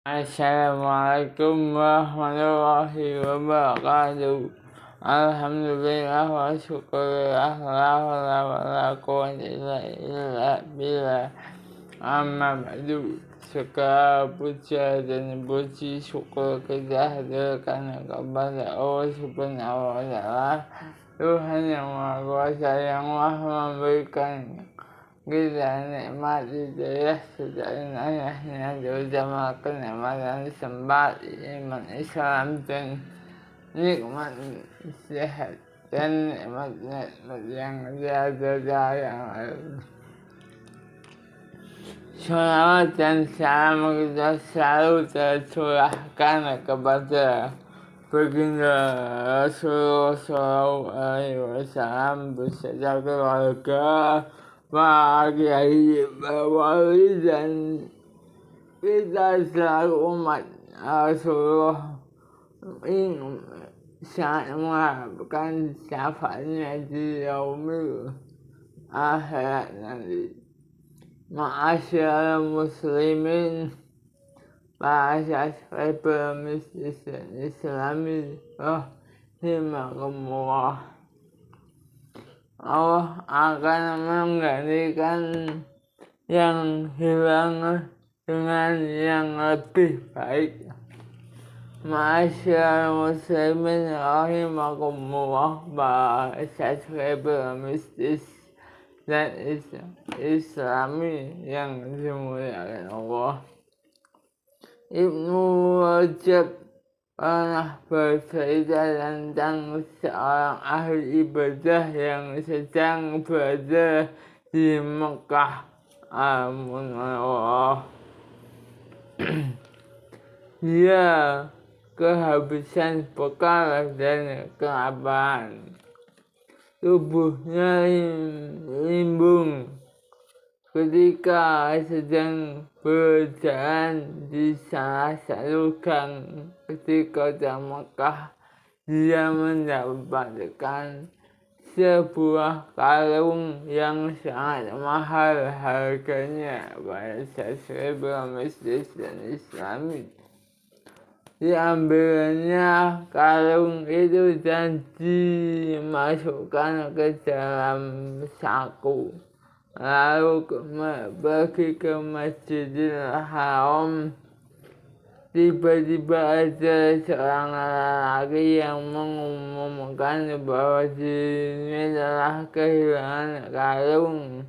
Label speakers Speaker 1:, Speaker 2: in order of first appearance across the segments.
Speaker 1: Assalamualaikum warahmatullahi wabarakatuh. Alhamdulillah wa syukurillah la hawla wa la quwwata illa billah. Amma ba'du. Segala puja dan puji syukur kita hadirkan kepada Allah Subhanahu wa Ta'ala, Tuhan yang Maha Kuasa, yang Maha memberikan kita nikmat hidayah serta inayahnya, terutama kenikmatan sempat iman Islam dan nikmat sehat dan nikmat yang tiada yang lain. Salawat dan salam kita selalu tercurahkan kepada baginda Rasulullah SAW beserta keluarga, para kiai, wali, dan kita selaku umat Rasulullah ini sangat mengharapkan syafaatnya di yaumil akhirat nanti. Ma'asyarul muslimin, para subscriber mistis dan islami, rahimakumullah. Allah akan menggantikan yang hilang dengan yang lebih baik. Ma'asyarul muslimin rahimakumullah, para subscriber mistis dan islami yang dimuliakan Allah. Ibnu Rajab pernah bercerita tentang seorang ahli ibadah yang sedang berada di Mekah Al-Munawwarah. Dia kehabisan bekal dan kelaparan. Tubuhnya limbung ketika sedang berjalan di salah satu gang di kota Mekah. Dia mendapatkan sebuah kalung yang sangat mahal harganya pada subscriber mistis dan islami. Diambilnya kalung itu dan dimasukkan ke dalam saku, lalu pergi ke Masjidil Haram. Tiba-tiba ada seorang lelaki yang mengumumkan bahwa dirinya telah kehilangan kalung.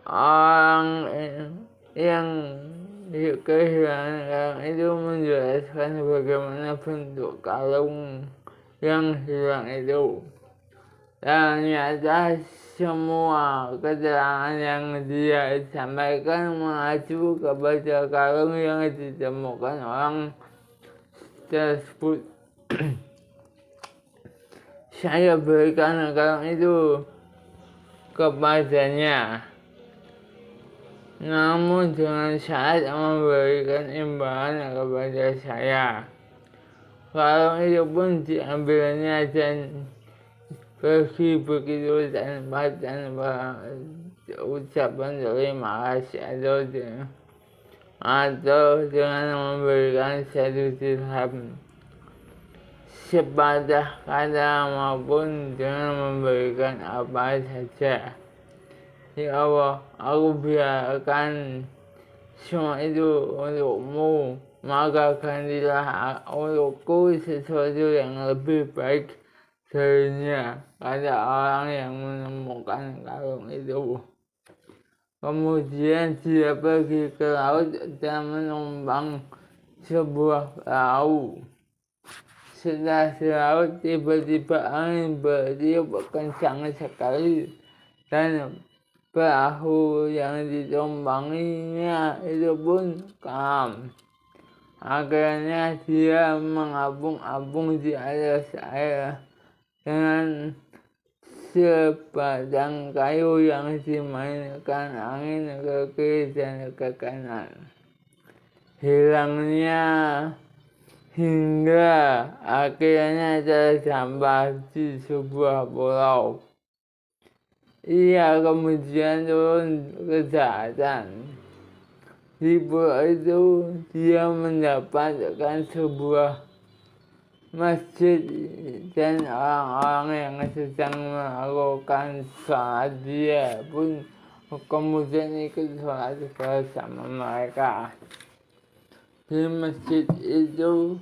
Speaker 1: Orang yang kehilangan kalung itu menjelaskan bagaimana bentuk kalung yang hilang itu. Ternyata semua keterangan yang dia sampaikan mengacu kepada kalung yang ditemukan orang tersebut. Saya berikan kalung itu kepadanya, namun dengan syarat memberikan imbalan kepada saya. Kalung itu pun diambilnya dan pergi begitu tanpa ucapan terima kasih atau dengan memberikan satu dirham, sepatah kata, maupun dengan memberikan apa saja. Ya Allah, aku biarkan semua itu untukmu, maka gantilah untukku sesuatu yang lebih baik darinya, kata orang yang menemukan kalung itu. Kemudian dia pergi ke laut dan menumpang sebuah perahu. Setelah di laut, tiba-tiba angin bertiup kencang sekali dan perahu yang ditumpanginya itu pun karam. Akhirnya dia mengapung-apung di atas air dengan sebatang kayu yang dimainkan angin ke kiri dan ke kanan. Hilangnya hingga akhirnya terdampar di sebuah pulau. Ia kemudian turun ke daratan. Di pulau itu dia mendapatkan sebuah masjid dan orang-orang yang sedang melakukan sholat, dia pun kemudian ikut sholat bersama mereka. Di masjid itu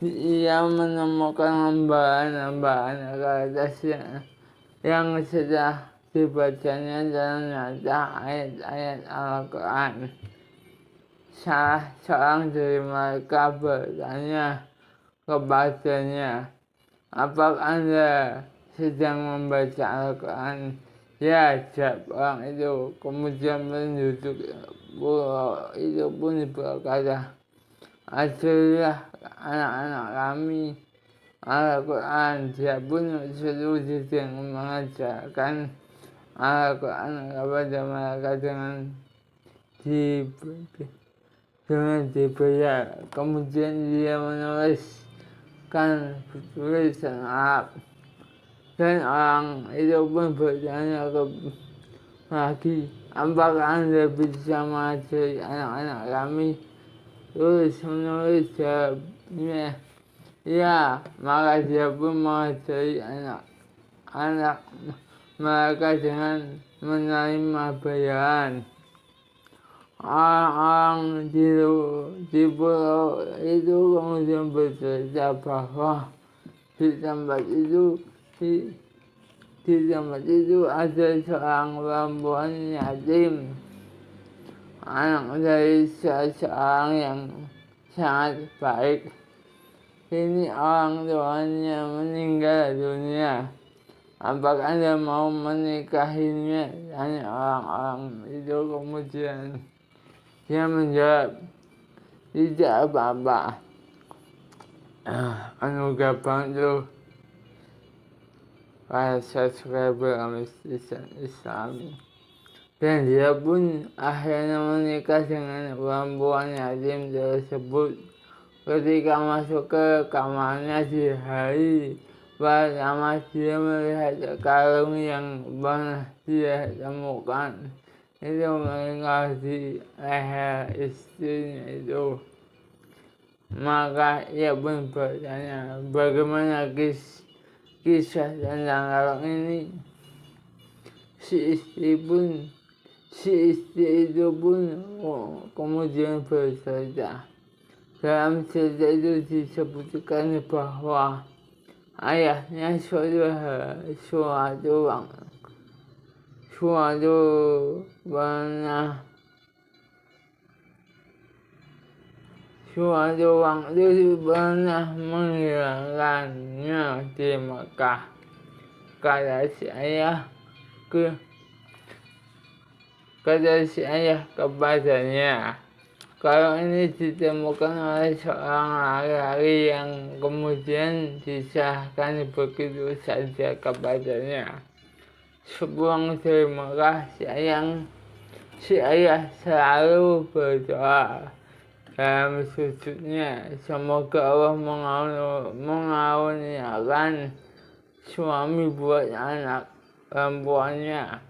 Speaker 1: ia menemukan lembaran-lembaran kertas yang sudah dibacanya dalam nyata ayat-ayat Al-Quran. Salah seorang dari mereka bertanya kepadanya, "Apakah Anda sedang membaca Al-Quran?" "Ya," jawab orang itu. Kemudian penduduk pulau itu pun berkata, "Ajarilah anak-anak kami Al-Quran." Dia pun selalu sedang mengajarkan Al-Quran kepada mereka dengan dibayar. Kemudian dia menuliskan tulisan Arab, dan orang itu pun bertanya lagi, "Apakah Anda bisa mengajari anak-anak kami tulis-menulis?" Jawabnya, "Ya." Maka dia pun mengajari anak-anak mereka dengan menerima bayaran. Orang-orang di pulau itu kemudian bercerita bahwa di tempat itu ada seorang perempuan yatim, anak dari seseorang yang sangat baik. Kini orang tuanya meninggal dunia. "Apakah Anda mau menikahinya?" tanya orang-orang itu. Kemudian dia menjawab, "Tidak apa-apa, anugerah bantu para subscriber Islami." Dan dia pun akhirnya menikah dengan perempuan yatim tersebut. Ketika masuk ke kamarnya di hari pertama, dia melihat kalung yang pernah dia temukan itu meninggal di leher istrinya itu. Maka ia pun bertanya, "Bagaimana kisah tentang kalung ini?" Si istri itu pun kemudian bercerita. Dalam cerita itu disebutkan bahwa ayahnya suatu waktu pernah menghilangkannya di Mekah. Kata si ayah kepadanya, "Kalau ini ditemukan oleh seorang laki-laki," yang kemudian disahkan begitu saja kepadanya. Sepulang dari Mekah, si ayah selalu berdoa dalam sujudnya, semoga Allah mengaruniakan suami buat anak perempuannya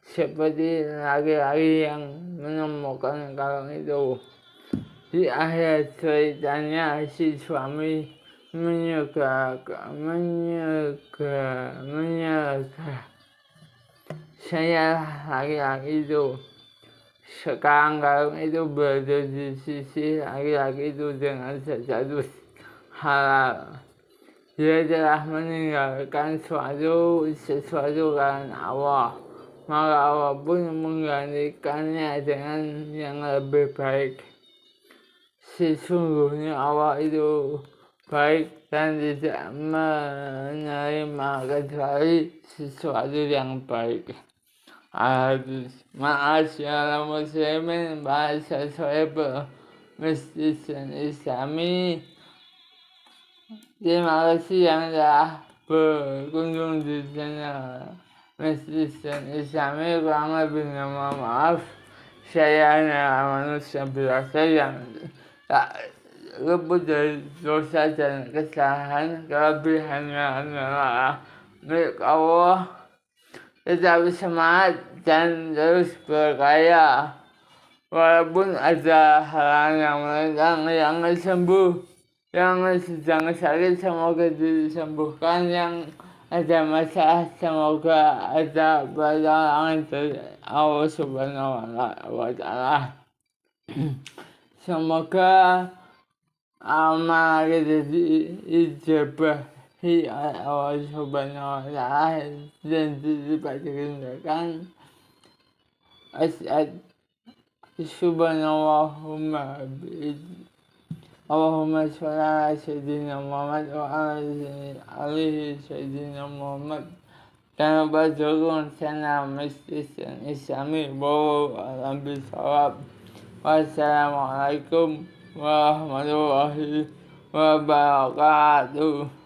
Speaker 1: seperti laki-laki yang menemukan kalung itu. Di akhir ceritanya, si suami menyerahkan saya laki-laki itu. Sekarang kalung itu berada di sisi laki-laki itu dengan status halal. Dia telah meninggalkan sesuatu karena Allah, maka Allah pun menggantikannya dengan yang lebih baik. Sesungguhnya Allah itu baik dan tidak menerima kecuali sesuatu yang baik. Ma'asyarul muslimin, bahasa subscriber Masjid Islami. Terima kasih yang telah berkunjung di channel Masjid Islami. Kurang lebihnya mohon maaf. Saya adalah manusia biasa yang tak luput dari dosa dan kesalahan. Kelebihannya adalah milik Allah. Tetap semangat dan terus berkarya. walaupun ada hal yang melenggang, yang sembuh, yang sedang sakit semoga disembuhkan, yang ada masalah semoga ada pertolongan dari Allah Subhanahu wa Ta'ala. Semoga amal kita diijabahi oleh Allah Subhanahu wa Ta'ala dan dilipat gandakan. Subhanallahumma Allahumma sholli ala sayyidina Muhammad wa ala alihi sayyidina Muhammad. Jangan lupa dukung channel Mistis Islami Bawa Alam Bisawab. Wassalamualaikum warahmatullahi wabarakatuh.